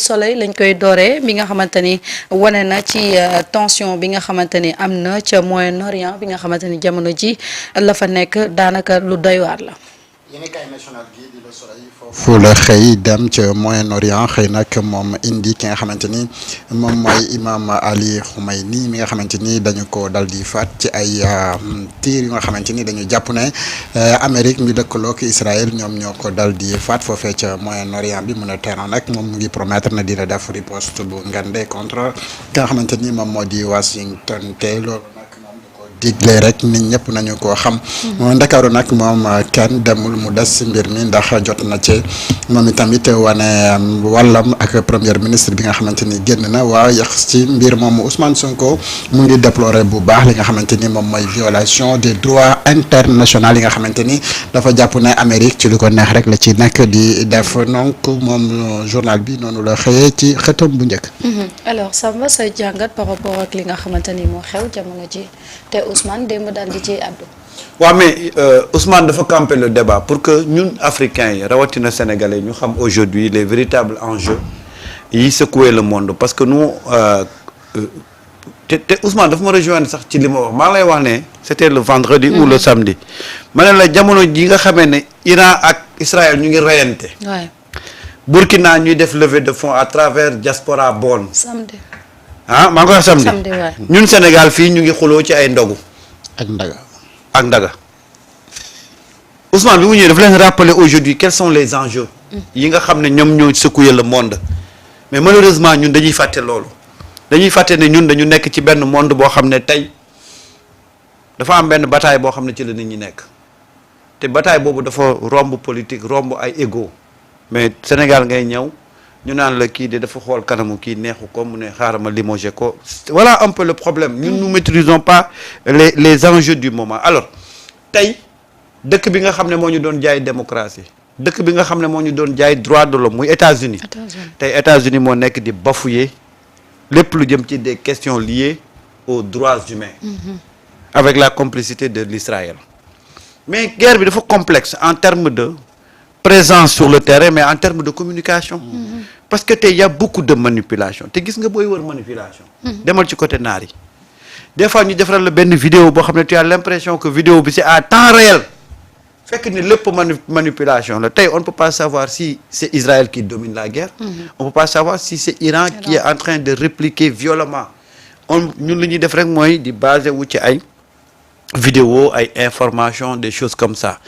Soleil lañ koy dooree bi nga xamante ni wane na ci tension bi nga xamante ni am na ca Moyen-Orient bi nga xamante ni jamono ji la fa nekk daanaka lu doy waar la. yéenekaay national gi di Le Soleil foofu la xëy dem ca Moyen-Orient xëy nag moom indi ki nga xamante ni moom mooy imam Ali Khamenei mi nga xamante ni dañu ko dal di faat ci ay tiir yu nga xamante ni dañu jàpp ne Amérique mi dëkkaloog Israël ñoom ñoo ko dal di faat foofee ca Moyen-Orient bi mun a teeroon nag moom mu ngi promettre na dina def riposte bu ngande contre ki nga xamante ni moom moo di Washington te loolu digle rek nit ñëpp nañu koo xam. Ndakaaru nag moom kenn demul mu des si mbir mi ndax jot na ci moom itamit wane wàllam ak premier ministre bi nga xamante ni génn na waa yax ci mbir moomu Ousmane Sonko mu ngi déplorer bu baax li nga xamante ni moom mooy violation des droits internationaux yi nga xamante ni dafa jàpp ne Amérique ci lu ko neex rek la ci nekk di def donc moom journal bi noonu la xëyee ci xëtam bu njëkk. alors Samba sa jàngat par rapport ak li nga xamante ni moo xew jamono ji te Ousmane démb daal di ci àddu. waaw mais Ousmane dafa camper le débat pour que ñun africains yi rawatina sénégalais ñu xam aujourd'hui les véritables enjeux yi secouer le monde parce que nous te Ousmane dafa ma rejoindre sax ci li ma wax maa lay wax ne c'était le vendredi ou le samedi ma ne la jamono ji nga xamee ne Iran ak Israël ñu ngi reyante. waay Burkina ñuy def levée de fonds à travers diaspora Bonn. samedi. maa ngi koy wax samedi waay. ñun Sénégal fii ñu ngi xuloo ci ay ndogu. ak ndaga Ousmane bi mu ñëwee dafa leen rappeler aujourd'hui quels sont les enjeux yi nga xam ne ñoom ñoo secouer le monde mais malheureusement ñun dañuy fàtte loolu dañuy fàtte ne ñun dañu nekk ci benn monde boo xam ne tey dafa am benn bataille boo xam ne ci la nit ñi nekk te bataille boobu dafa romb politique romb ay égo mais Sénégal ngay ñëw ñu naan la kii de dafa xool kanamu kii neexu ko mu ne xaaral ma limogé ko voilà un peu le problème ñun nous maîtrisons pas les enjeux du moment alors tey dëkk bi nga xam ne moo ñu doon jaay démocratie dëkk bi nga xam ne moo ñu doon jaay droit de l'homme muy États-Unis tey États-Unis moo nekk di bafouer lépp lu jëm ci des questions liées aux droits humains avec la complicité de l'Israël mais guerre bi dafa complexe en termes de présence sur le terrain mais en termes de communication parce que tey y a beaucoup de manipulation te gis nga booy wër manipulation demal ci côté naar yi des fois ñu defaral la benn vidéo boo xam ne tu as l'impression que vidéo bi c'est à temps réel fekk ni lépp manipulation la tey on ne peut pas savoir si c'est Israël qui domine la guerre on peut pas savoir si c'est Iran qui est en train de répliquer violemment ñun li ñuy def rek mooy di basé wu ci ay vidéo ay information des choses comme ça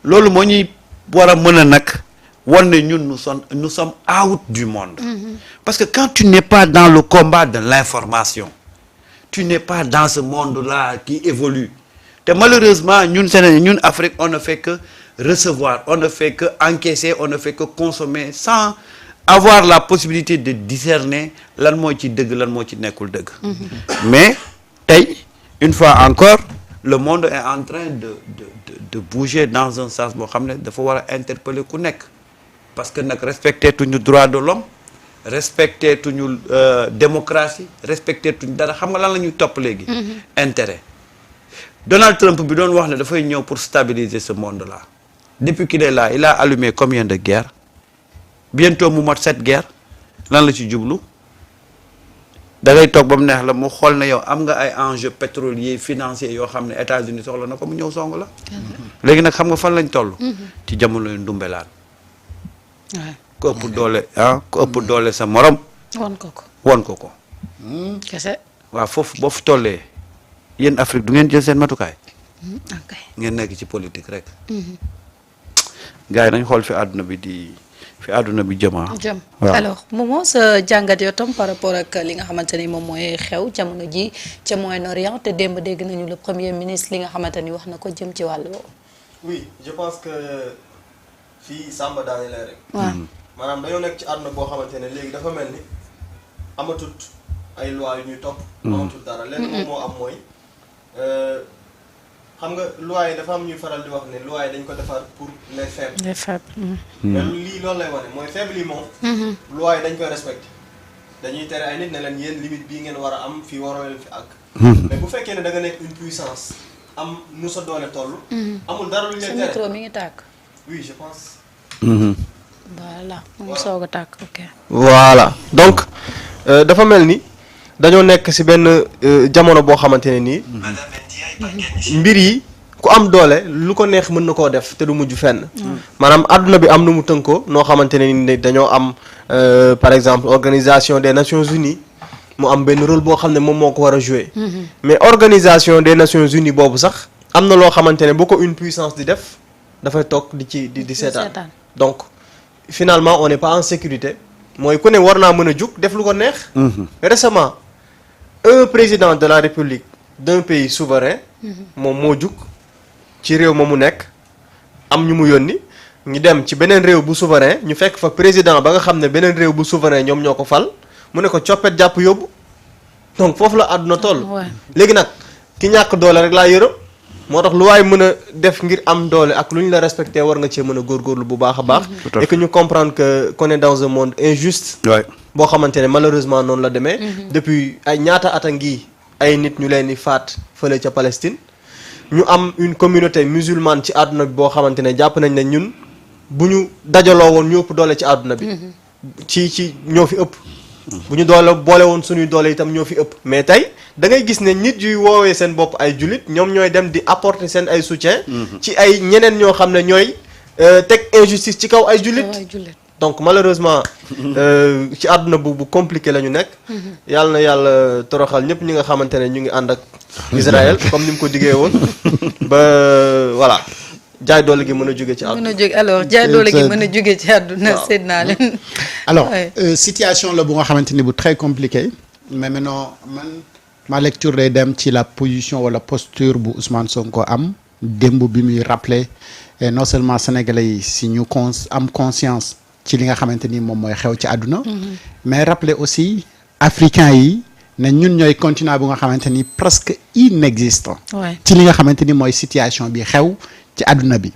loolu moo ñuy war a mën a nag wan ne ñun nous sommes out du monde parce que quand tu n'es pas dans le combat de l'information tu n'es pas dans ce monde-là qui évolue te malheureusement ñun Sénégal ñun Afrique on ne fait que recevoir on ne fait que encaisser on ne fait que consommer sans avoir la possibilité de discerner lan moo ci dëgg lan moo ci nekkul dëgg mais tey une fois encore le monde est en train de bouger dans un sens boo xam ne dafa war a interpeller ku nekk parce que nag respecter tuñu droit de l'homme respecter tuñu démocratie respecter tuñu dara xam nga lan la ñuy topp léegi intérêt Donald Trump bi doon wax ne dafay ñëw pour stabiliser ce monde là depuis qu'il est là il a allumé combien de guerres bientôt mu mat 7 guerres lan la ci jublu da ngay toog ba mu neex la mu xool na yow am nga ay enjeux pétroliers financiers yoo xam ne États-Unis soxla na ko mu ñëw song la léegi nag xam nga fan lañ toll ci jamono yu ndumbelaan ku ëpp doole ku ëpp doole sa morom won ko ko kese waaw foofu boo fi tollee yéen Afrique du ngeen jël seen matukaay ngeen nekk ci politique rek gars yi nañ xool fi àdduna bi jëm alors Momo sa jàngat yoo tam par rapport ak li nga xamante ni moom mooy xew jamono ji ca Moyen-Orient te démb dégg nañu le premier ministre li nga xamante ni wax na ko jëm ci wàllu woowu. oui je pense que fii Samba daane la rek. waaw maanaam dañoo nekk ci àdduna boo xamante ne léegi dafa mel ni amatut ay loi yu ñuy topp. amatut dara lenn moom moo am mooy xam nga loi yi dafa am ñuy faral di wax ne loi yi dañ ko defar pour les faibles. les faibles. mais lii loolu lay wane mooy faible yi moom. loi yi dañ koy respecté dañuy tere ay nit ne leen yéen limite bii ngeen war a am fii waroo leen fi àgg. mais bu fekkee ne da nga nekk une puissance am nu sa doole toll. amul dara lu ñu leen tere sa micro mi ngi tàkk. oui je pense. bon voilà mu soog a tàkk ok. voilà donc dafa mel ni dañoo nekk ci benn jamono boo xamante ne nii mbir yi ku am doole lu ko neex mën na koo def te du mujj fenn. maanaam àdduna bi am nu mu tënkoo noo xamante ne ni dañoo am par exemple organisation des Nations Unies mu am benn rôle boo xam ne moom moo ko war a jouer. mais organisation des Nations Unies boobu sax am na loo xamante ne bu ko une puissance di def dafay toog di seetaan. donc finalement on n'est pas en sécurité mooy ku ne war naa mën a jug def lu ko neex. récemment un président de la République d'un pays souverain. moom moo jug ci réew ma mu nekk am ñu mu yónni ñu dem ci beneen réew bu souverain ñu fekk fa président ba nga xam ne beneen réew bu souverain ñoom ñoo ko fal mu ne ko coppet jàpp yóbbu donc foofu la àdduna toll. léegi nag ki ñàkk doole rek laa yërëm moo tax lu waay mën a def ngir am doole ak lu ñu la respecté war nga cee mën a góorgóorlu bu baax a baax. et que ñu comprendre que qu'on est dans un monde injuste. boo xamante ne malheureusement noonu la demee. depuis ay ñaata at a ngi ay nit ñu leen di faat fële ca Palestine. ñu am une communauté musulmane ci àdduna bi boo xamante ne jàpp nañ ne ñun bu ñu dajaloo woon ñu ëpp doole ci àdduna bi. ci ñoo fi ëpp. bu ñu boole woon suñuy doole itam ñoo fi ëpp. mais tey da ngay gis ne nit yuy woowee seen bopp ay jullit ñoom ñooy dem di apporter seen ay soutien. ci ay ñeneen ñoo xam ne ñooy teg injustice ci kaw ay jullit. donc malheureusement ci àdduna bu compliqué la ñu nekk. yàlla na yàlla toroxal ñëpp ñi nga xamante ne ñu ngi ànd ak Israël comme ni mu ko diggee woon ba voilà jaay doole gi mën a jóge ci àdduna. mën a jóge alors jaay doole gi mën a jóge ci àdduna seet naa leen. alors situation la bu nga xamante ni bu très compliqué mais maintenant man ma lecture day dem ci la position wala posture bu Ousmane Sonko am démb bi muy rappeler non seulement sénégalais yi si ñu am conscience ci li nga xamante ni moom mooy xew ci àdduna mais rappeler aussi africains yi ne ñun ñooy continent bu nga xamante ni presque inexistant ci li nga xamante ni mooy situation bi xew ci àdduna bi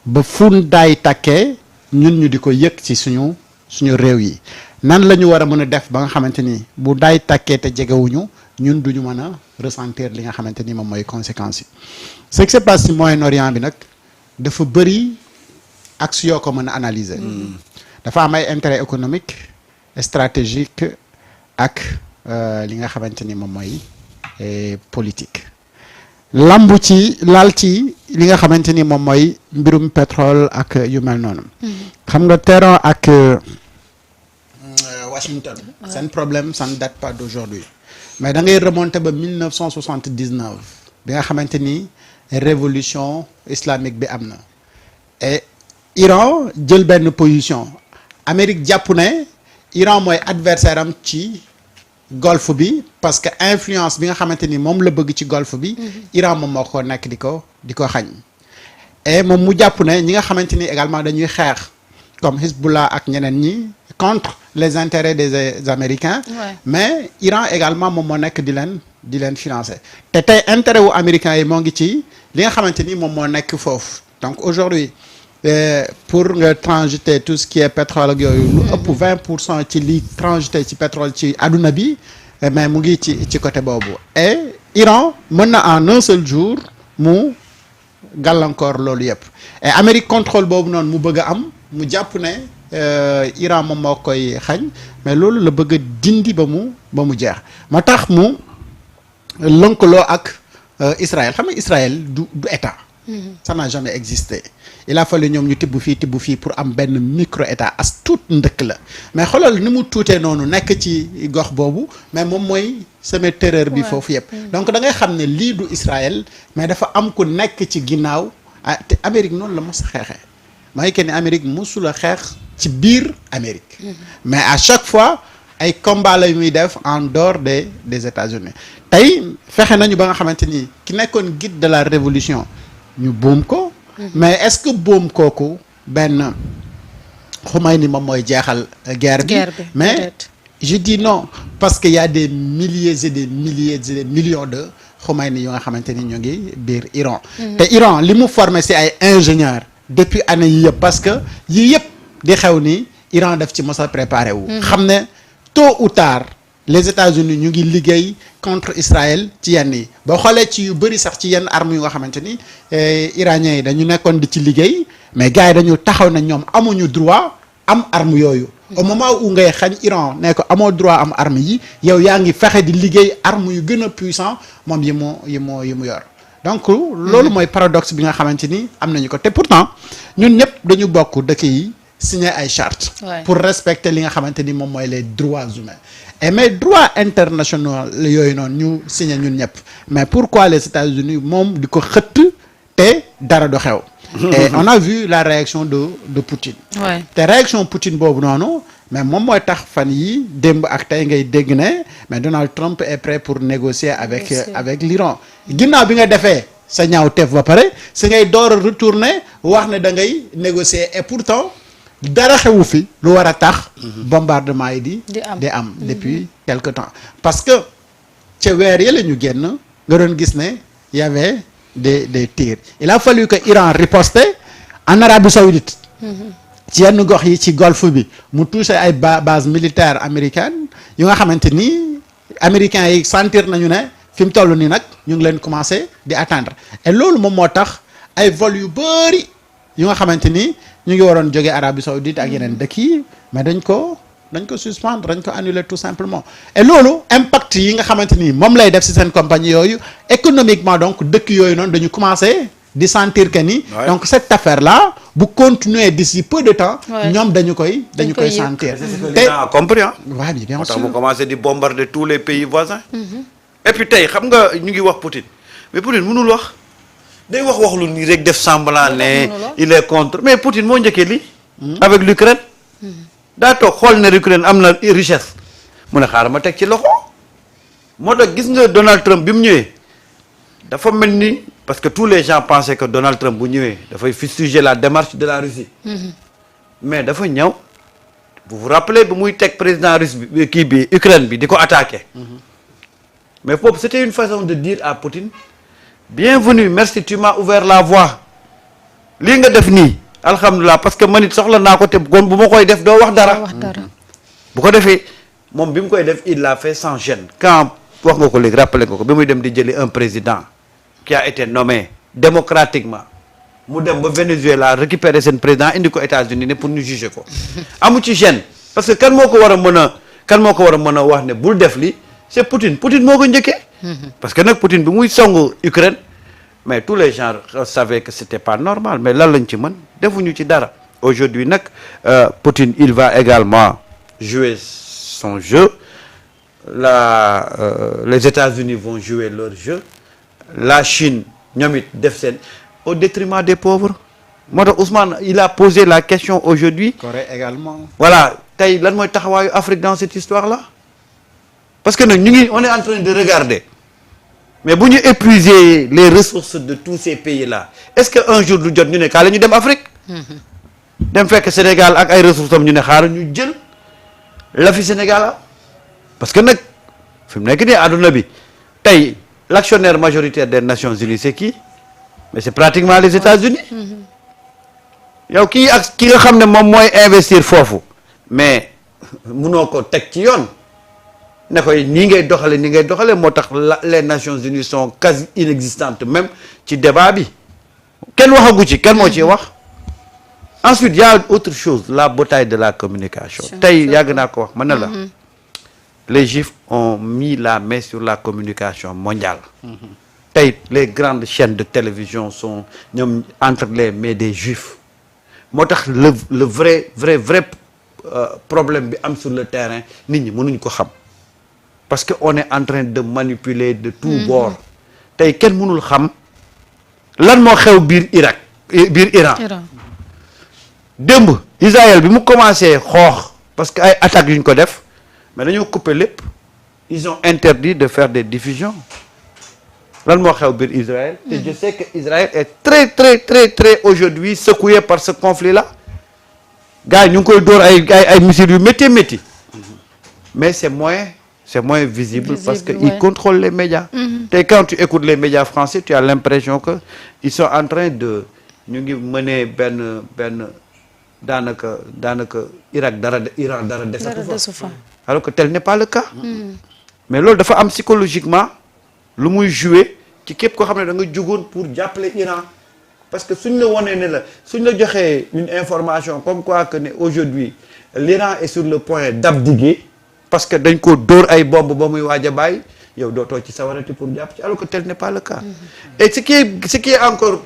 ba fu daay takkee ñun ñu di ko yëg ci suñu réew yi nan la ñu war a mën a def ba nga xamante ni bu daay takkee te jegewuñu ñun duñu mën a ressentir li nga xamante ni moom mooy conséquences yi ce qui se passe ci Moyen-Orient bi nag dafa bëri axe yoo ko mën a analyser dafa am ay intérêt économique stratégique ak li nga xamante ni moom mooy politique lambu ci laal ci li nga xamante ni moom mooy mbirum pétrole ak yu mel noonu xam nga Téhéran ak Washington seen problème ça ne date pas d'aujourd'hui mais da ngay remonter ba 1979 bi nga xamante ni révolution islamique bi am na et Iran jël benn position Amérique jàpp ne Iran mooy adversaire am ci golfe bi parce que influence bi nga xamante ni moom la bëgg ci golfe bi Iran moom moo ko nekk di ko xañ et moom mu jàpp ne ñi nga xamante ni également dañuy xeex comme Hezbollah ak ñeneen ñi contre les intérêts des Américains mais Iran également moom moo nekk di leen financer te tey intérêt wu américains yi moo ngi ci li nga xamante ni moom moo nekk foofu donc aujourd'hui pour nga transiter tout ce qui est pétrole ak yooyu lu ëpp 20% ci li transiter ci pétrole ci àdduna bi mais mu ngi ci côté boobu et Iran mën na en un seul jour mu gàllankoor loolu yëpp et Amérique contrôle boobu noonu mu bëgg a am mu jàpp ne Iran moom moo koy xañ mais loolu la bëgg a dindi ba mu jeex ma tax mu lënkaloo ak Israël xam nga Israël du état ça n'a jamais existé il a fallu ñoom ñu tibb fii pour am benn micro état as tuut ndëkk la mais xoolal ni mu tuutee noonu nekk ci gox boobu mais moom mooy semer terreur bi foofu yëpp donc da ngay xam ne lii du Israël mais dafa am ku nekk ci ginnaaw te Amérique noonu la mos a xeexee mooy que ni Amérique mosula xeex ci biir Amérique mais à chaque fois ay combat la muy def en dehors des États-Unis tey fexe nañu ba nga xamante ni ki nekkoon guide de la révolution ñu boom ko mais est-ce que boom kooku benn Khomeini moom mooy jeexal guerre bi mais je dis non parce que y a des milliers et des millions de Khomeini yoo nga xamante ni ñu ngi biir Iran te Iran li mu formé ci ay ingénieurs depuis année yi yëpp parce que yii yëpp di xew ni Iran daf ci mos a préparé wu xam ne tôt ou tard les États-Unis ñu ngi liggéey contre Israël ci yenn yi boo xoolee ci yu bëri sax ci yenn armes yu nga xamante ni iraniens yi dañu nekkoon di ci liggéey mais gars yi dañu taxaw na ñoom amuñu droit am arme yooyu. au moment où ngay xañ Iran ne ko amoo droit am arme yi yow yaa ngi fexe di liggéey arme yu gën a puissant moom yi mu yor donc loolu mooy paradoxe bi nga xamante ni am nañu ko te pourtant ñun ñëpp dañu bokk dëkk yi signer ay charte pour respecter li nga xamante ni moom mooy les droits humains et mais droits internationaux yooyu noonu ñu signer ñun ñëpp mais pourquoi les États-Unis moom di ko xëtt te dara du xew. Et on a vu la réaction de Poutine. te réaction Poutine boobu noonu mais moom mooy tax fan yi démb ak tey ngay dégg ne mais Donald Trump est prêt pour négocier avec l'Iran ginnaaw bi nga defee sa ñaawteef ba pare si ngay door a retourner wax ne da ngay négocier et pourtant dara xewu fi lu war a tax bombardement yi di am depuis quelque temps parce que ca weer yi la ñu génn nga doon gis ne y avait des tirs il a fallu que Iran riposte en Arabie Saoudite ci yenn gox yi ci golfe bi mu touché ay base militaire américaine yu nga xamante ni américains yi sentir nañu ne fi mu toll nii nag ñu ngi leen commencé di atteindre et loolu moom moo tax ay vol yu bëri yu nga xamante ni ñu ngi waroon jógee Arabie Saoudite ak yeneen dëkk yi mais dañ ko suspendre dañ ko annuler tout simplement et loolu impact yi nga xamante ni moom lay def ci seen compagnie yooyu économiquement donc dëkk yooyu noonu dañu commencé di sentir que ni donc cette affaire là bu continuer d'ici peu de temps ñoom dañu koy sentir te compris waaw bien moo tax sûr mu commencé di bombarder tous les pays voisins et puis tey xam nga ñu ngi wax Poutine mais Poutine mënul wax day wax lu nii rek def semblant ne il est contre mais Poutine moo njëkkee lii avec l'Ukraine daa toog xool ne l'Ukraine am na richesse mu ne xaaral ma teg ci loxo moo tax gis nga Donald Trump bi mu ñëwee dafa mel ni parce que tous les gens pensaient que Donald Trump bu ñëwee dafay fustiger la démarche de la Russie mais dafa ñëw vous vous rappelez bi muy teg président russe bi kii bi Ukraine bi di ko attaquer mais foofu c'était une façon de dire à Poutine bienvenue merci tu m'as ouvert la voie lii nga def nii alhamdulilah parce que man it soxla naa ko te kon bu ma koy def doo wax dara bu ko defee moom bi mu koy def il l'a fait sans gêne quand wax nga ko léegi rappelé nga ko bi muy dem di jëli un président qui a été nommé démocratiquement mu dem ba Venezuela récupérer seen président indi ko États-Unis ne pour ñu juger ko amu ci gêne parce que kan moo ko war a mën a wax ne bul def li c'est Poutine moo ko njëkkee parce que nag Poutine bi muy songu Ukraine mais tous les gens savaient que c'était pas normal mais lan lañ ci mën defuñu ci dara aujourd'hui nag Poutine il va également jouer son jeu les États-Unis vont jouer leur jeu la Chine ñoom it def seen au détriment des pauvres moo tax Ousmane il a posé la question aujourd'hui Corée également voilà tey lan mooy taxawaayu Afrique dans cette histoire là parce que nag on est en train de regarder mais bu ñu épuiser les ressources de tous ces pays là est-ce que un jour du jot ñu ne kaa la ñu dem Afrique dem fekk Sénégal ak ay ressources am ñu ne xaaral ñu jël la fi Sénégal am parce que nag fi mu nekk nii àdduna bi tey l'actionnaire majoritaire des Nations Unies c'est qui mais c'est pratiquement les États-Unis yow ki nga xam ne moom mooy investir foofu mais munoo ko teg ci yoon ne koy nii ngay doxale moo tax les Nations Unies sont quasi inexistantes même ci débat bi kenn waxagu ci kenn moo ci wax ensuite y a autre chose la bataille de la communication tey yàgg naa ko wax mën na la les Juifs ont mis la main sur la communication mondiale tey les grandes chaînes de télévision sont ñoom entre les mains des Juifs moo tax le vrai problème bi am sur le terrain nit ñi mënuñ ko xam parce que on est en train de manipuler de tous bords tey kenn mënul xam lan moo xew biir Iran démb Israël bi mu commencé xoox parce que ay attaques yu ñu ko def mais dañoo couper lépp ils ont interdit de faire des diffusions lan moo xew biir Israël et je sais que Israël est très aujourd'hui secoué par ce conflit là gars yi ñu ngi koy dóor ay missiles yu métti mais c'est moins visible parce que ils contrôlent les médias te quand tu écoutes les médias français tu as l'impression que ils sont en train de ñu ngi mener benn daanaka Iran dara desu fa alors que tel n'est pas le cas mais loolu dafa am psychologiquement lu muy jouer ci képp koo xam ne da nga jugoon pour jàppale Iran parce que suñ la wonee ne la suñ la joxee une information comme quoi que ne aujourd'hui l'Iran est sur le point d'abdiguer parce que dañ ko dóor ay bombe ba muy waaj a bàyyi yow dootoo ci sawarati pour jàpp ci alors que tel n'est pas le cas. Et ce qui est encore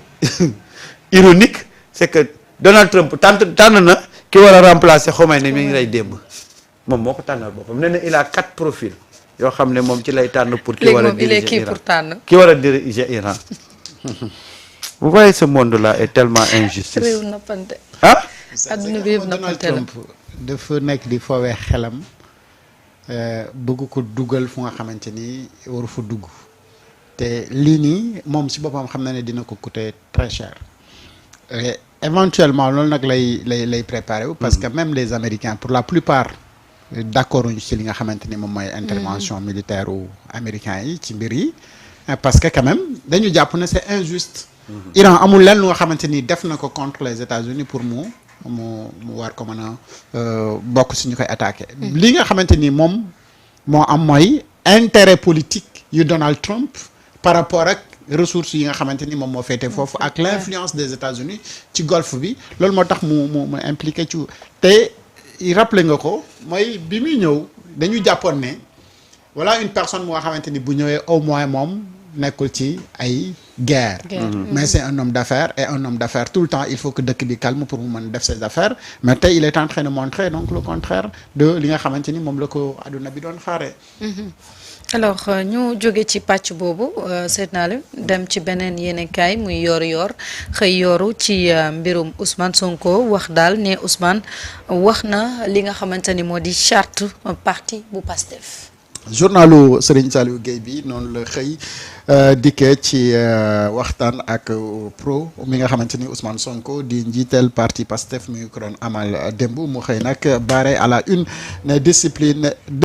ironique c'est que Donald Trump tànn na ki war a remplacer Khomeini mi ngi lay démb moom moo ko tànnal boppam nee na il a 4 profils yoo xam ne moom ci lay tànn pour ki war a diriger Iran ki war a diriger Iran. Vous voyez ce monde-là est tellement injuste. réew nappante. ah. adduna bi yëpp nappante la Donald Trump dafa nekk di foowee xelam bëgg ko dugal fu nga xamante ni waru fa dugg te lii nii moom si boppam xam na ne dina ko coûter très cher et éventuellement loolu nag lay préparer wu parce que même les Américains pour la plupart d'accord uñu ci li nga xamante ni moom mooy intervention militaire u américains yi ci mbir yi parce que quand même dañu jàpp ne c'est injuste. Iran amul lenn lu nga xamante ni def na ko contre les États-Unis pour mu war ko mën a bokk si ñu koy attaquer. li nga xamante ni moom moo am mooy intérêt politique yu Donald Trump par rapport ak ressources yi nga xamante ni moom moo féete foofu ak l'influence des États-Unis ci golfe bi loolu moo tax mu impliqué ci te rappelé nga ko mooy bi muy ñëw dañu jàppoon ne voilà une personne moo xamante ni bu ñëwee au moins moom nekkul ci ay guerre. Mais c'est un homme d'affaires et un homme d'affaires tout le temps il faut que dëkk bi calme pour mu mën def ses affaires mais tey il est en train de montrer donc le contraire de li nga xamante ni moom la ko adduna bi doon xaaree. alors ñu jóge ci pàcc boobu seet naa la dem ci beneen yéenekaay muy yor xëy yoru ci mbirum Ousmane Sonko wax daal ne Ousmane wax na li nga xamante ni moo di charte parti bu Pastef. journalu Serigne Saliou Gueye bi noonu la xëy dikkee ci waxtaan ak pro mi nga xamante ni Ousmane Sonko di njiital parti Pastef mi ngi ko doon amal démb mu xëy nag barré à la une ne discipline